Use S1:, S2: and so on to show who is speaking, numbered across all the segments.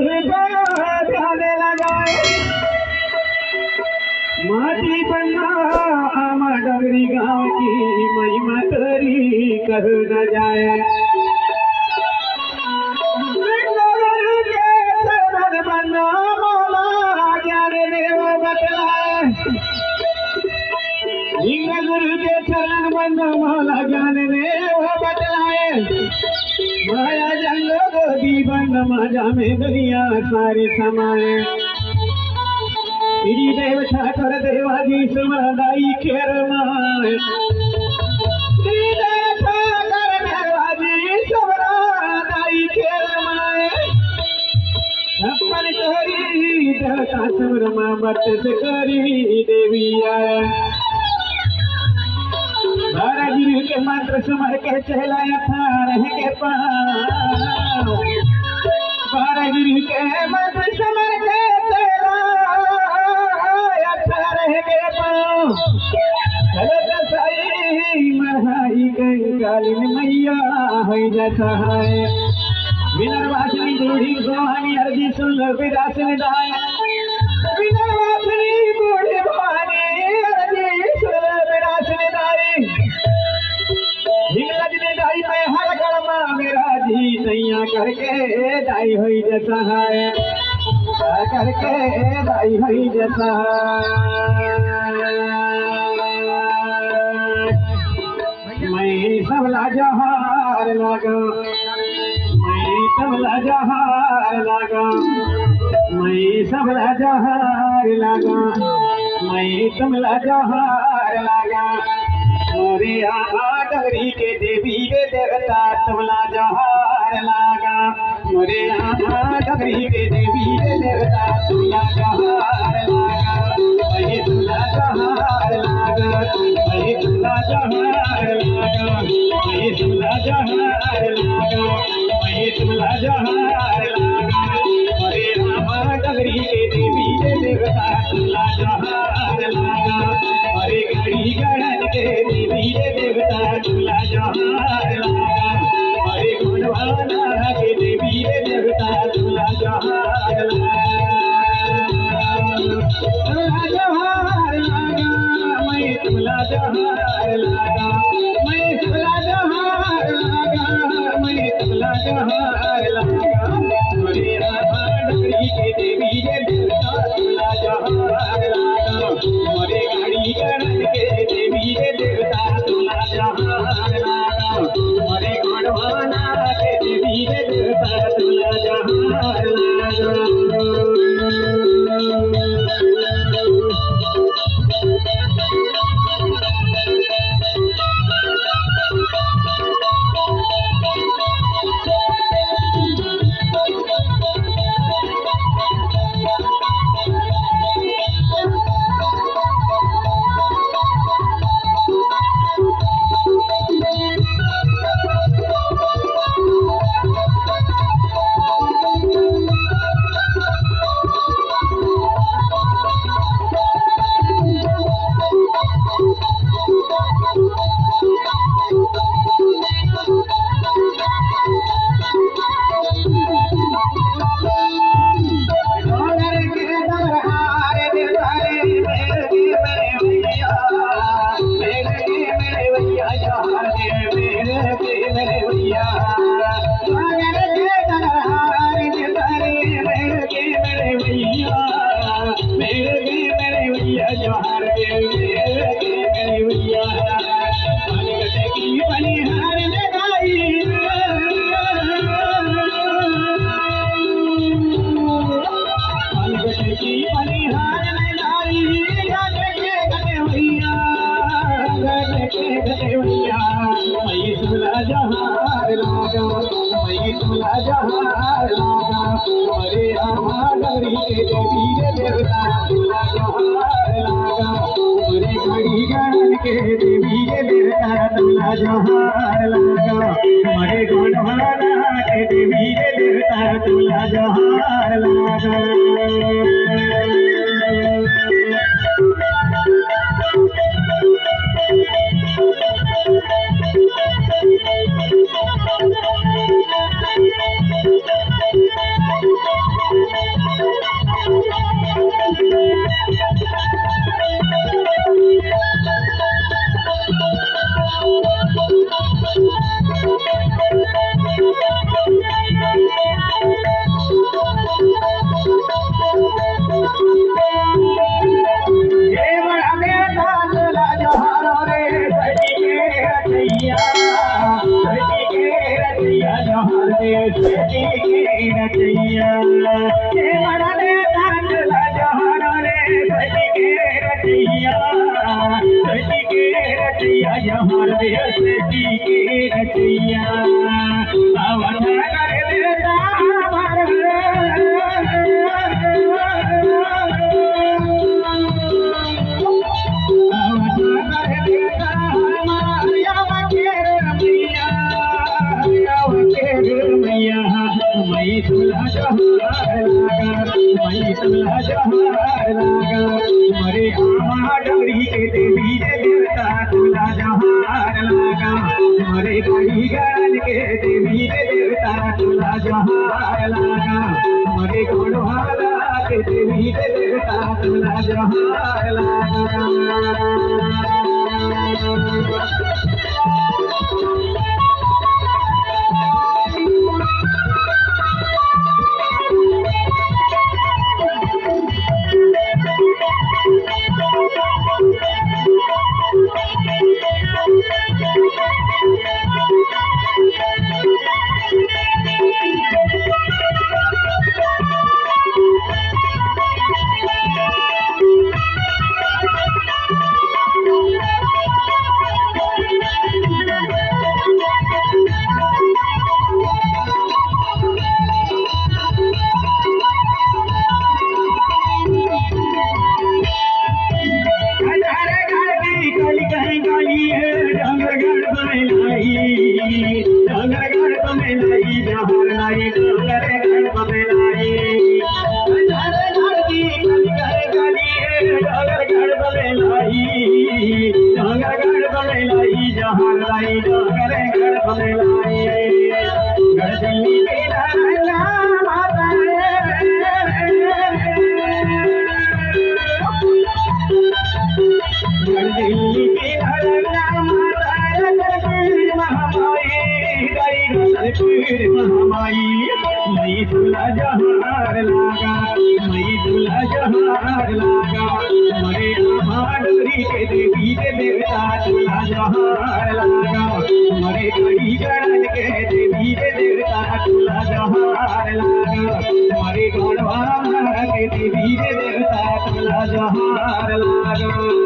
S1: ध्यान लगाए माटी बन्ना आमा डगरी गाँव की महिमा तरी कर न जाए बन्ना मौला ज्ञान देव बतलाए गुरु के चरण बंद मौला ज्ञान देव बतलाए माया जंग गोदी बंद माजा में दुनिया सारी समाए श्री देव ठाकर देवाजी सुमदाई खेर माए श्री देव ठाकर देवाजी सुमदाई खेर माए छप्पन करी देवता सुरमा बट से करी देवी आए गिर के मंत्र सुमर के चहलाया था रह के पाँव गिर के मंत्र सुमर के चहलाया था रह के पाँव सही मरहाई गई कालीन मैया है जैसा है विनरवासिनी बूढ़ी भवानी अर्जी सुन लो विरासन दाय विनरवासिनी बूढ़ी भवानी अर्जी सुन लो विरासन दाई हिंगलजने दाई में हर कड़मा मेरा जी नैया करके दाई हुई जैसा है करके दाई हुई जैसा मैं सबला जहार लगा मैं सबला जहार लगा मैं सबला जहार लगा मैं सबला जहार लगा मोरे आहा डगरी के देवी के देवता तबला जहार लागा मोरे आहा डगरी के देवी के देवता तबला जहार लागा वही तुला जहार लागा वही तुला जहार लागा वही तुला जहार लागा वही तुला जहार लागा मोरे आहा डगरी के देवी के देवता तबला जहार लागा अरे गड़ी गड़न के देवी देवता तुला जहार लागा अरे गुणवाना के देवी देवता तुला जहार लागा मैं तुला जहार लागा मैं तुला जहार लागा मैं तुला जहार लागा अरे राधा डगरी के देवी देवता तुला जहार लागा अरे गाड़ी गड़न के देवी देवता तुला जहार लागा अरे गढ़वाना के देवी देवता तुला जहार लागा हमारे गौरवाना के देवी देवता तुला जहार लागा के रचैया हे मरा देता तुला जहार रे सजी के रचैया जहार रे सजी के रचैया अवध कर देता मैं तुला जहार लागा मरे आमा डोरी के देवी देवता तुला जहार लागा मरे गढ़ी गान के देवी देवता तुला जहार लागा मरे गोड़वाला के देवी देवता तुला जहार लागा मैं तुला जहार लागा मैं तुला जहार लागा मरे आमा डोरी के देवी देवता तुला जहार लागा मरे गढ़ी गणन के देवी देवता तुला जहार लागा मरे गढ़वाला के देवी देवता तुला जहार लागा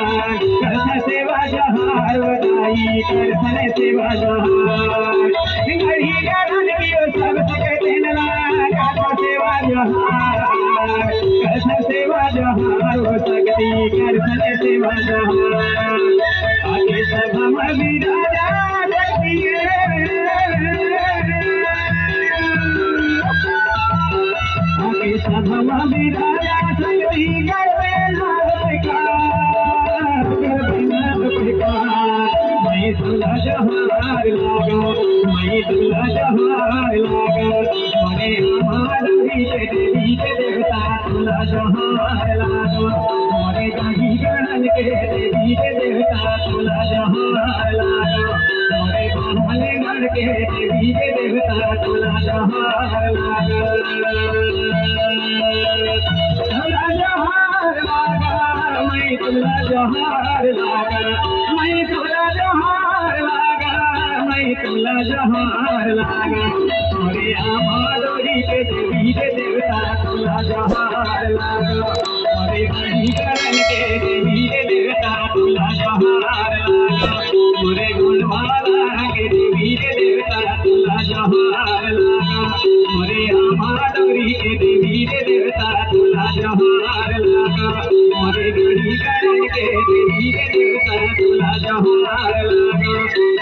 S1: सेवा जहार गढ़ी गान की सब सकते नला सेवा जहार कर सेवा जहार हो सकती कर सेवा जहार आगे सब हम विराजा सकती आगे सब हम विराजा सकती कर मैं तुला जहार लागा मैं तुला जहार लागा मरे आमा डोरी के देवी देवता तुला जहार लागा मरे गढ़ी गणन के देवी देवता तुला जहार लागा मरे बामले गढ़ के देवी देवता तुला जहार लागा तुला जहार लागा मैं तुला जहार लागा मैं तुला जहार लागा मैं तुला जहार लागा मरे आमा डोरी के देवी देवता तुला जहार लागा मरे गढ़ी गणन के देवी देवता तुला जहार लागा मरे गुणवाला के देवी देवता तुला जहार लागा मरे आमा डोरी के देवी देवता तुला जहार लागा मरे गढ़ी गणन के देवी देवता तुला जहार लागा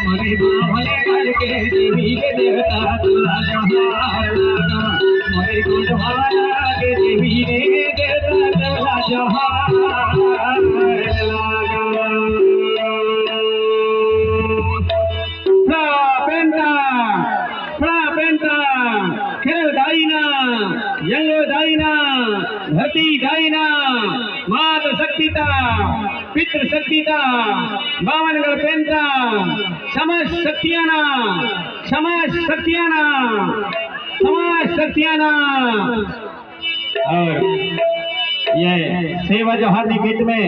S1: मरे मोरे बावले घर के देवी के देवता तुला जहार लागा मोरे गोदवारा के देवी के देवता तुला जहार लागा खेल दाईना यंग दाईना धरती दाईना मात शक्तिता पितृ शक्तिता बावनगढ़ पेंटा समाज शक्तियाना समाज शक्तियाना समाज शक्तियाना। और ये सेवा जोहार गीत में